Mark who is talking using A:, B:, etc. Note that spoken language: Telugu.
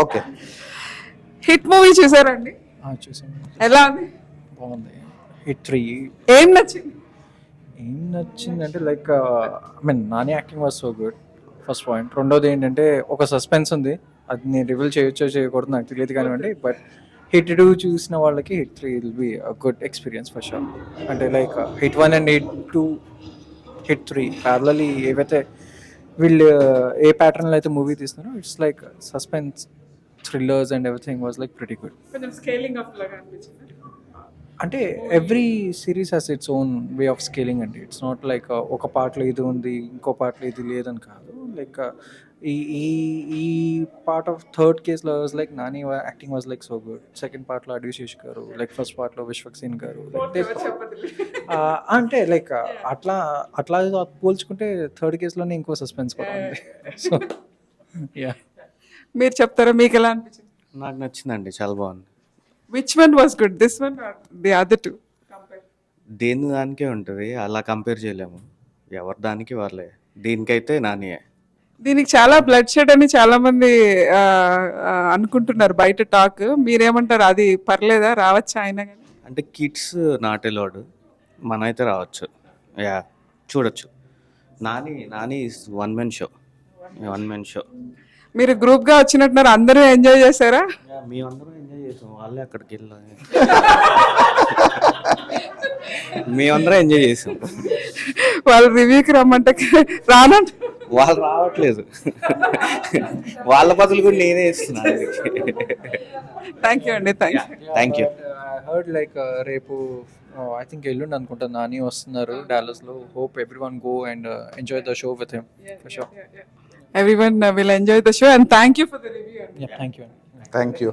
A: ఓకే.
B: హిట్ మూవీ చూసారండి?
C: చూసాను,
B: ఎలా ఉంది?
C: బాగుంది. హిట్ 3
B: ఏం నచ్చింది?
C: ఏం నచ్చిందంటే like I mean Nani acting was so good, first point. రెండోది ఏంటంటే ఒక సస్పెన్స్ ఉంది, అది నేను రివీల్ చేయొచ్చో చేయకూడదు నాకు తెలియదు కానివ్వండి. బట్ హిట్ 2 చూసిన వాళ్ళకి HIT 3 will be a good experience for sure. అంటే లైక్ హిట్ 1 అండ్ హిట్ 2, హిట్ 3 ప్యారలీ ఏవైతే వీళ్ళు ఏ ప్యాటర్న్లో అయితే మూవీ తీస్తున్నారో it's like suspense, thrillers and everything was like pretty good.
B: కొంచెం స్కేలింగ్ అప్ లాగా అనిపించింది.
C: అంటే every series has its own way of scaling అండి. ఇట్స్ నాట్ లైక్ ఒక పార్ట్లో ఇది ఉంది ఇంకో పార్ట్లో ఇది లేదని కాదు. లైక్ ఈ ఈ ఈ పార్ట్ ఆఫ్ థర్డ్ కేస్లో was like Nani acting was like so good. Second పార్ట్లో అడ్విశేష్ గారు, లైక్ ఫస్ట్ పార్ట్లో విశ్వక్ సేన్ గారు, అంటే లైక్ అట్లా అట్లా పోల్చుకుంటే థర్డ్ కేసులోనే ఇంకో సస్పెన్స్ కూడా ఉంది. సో యా,
B: మీరు చెప్తారా మీకు ఎలా అనిపించింది?
A: నాకు నచ్చిందండి, చాలా బాగుంది.
B: Which one was good, this one or the other two?
A: దేని దానికే ఉంటుంది, అలా కంపేర్ చేయలేము. ఎవరి దానికి వాళ్ళే. దీనికైతే నానియే.
B: దీనికి చాలా బ్లడ్ షెడ్ అని చాలా మంది అనుకుంటున్నారు బయట టాక్. మీరేమంటారు, అది పర్లేదా, రావచ్చా ఆయన?
A: అంటే కిడ్స్ నాట్ అలౌడ్, మనమైతే రావచ్చు. యా, చూడొచ్చు. Nani is one men show.
B: మీరు గ్రూప్ గా వచ్చినట్టున్నారు, అందరూ ఎంజాయ్ చేశారా?
A: మేమందరం ఎంజాయ్ చేసాం, వాళ్ళే అక్కడికి వెళ్ళాలి. మేమందరం ఎంజాయ్ చేసాం.
B: వాళ్ళు రివ్యూకి రమ్మంటే రానంట.
A: వాళ్ళు రావట్లేదు, వాళ్ళ బదులు కూడా నేనే ఇస్తున్నాను.
B: థ్యాంక్ యూ అండి,
A: thank you.
C: I heard like రేపు ఐ థింక్ ఎల్లుండి అనుకుంటా నాని వస్తున్నారు డాలస్లో. Hope every one go and enjoy the show with him for sure.
B: Everyone will enjoy the show and thank you for the review.
C: Yeah, thank you.
A: Thank you.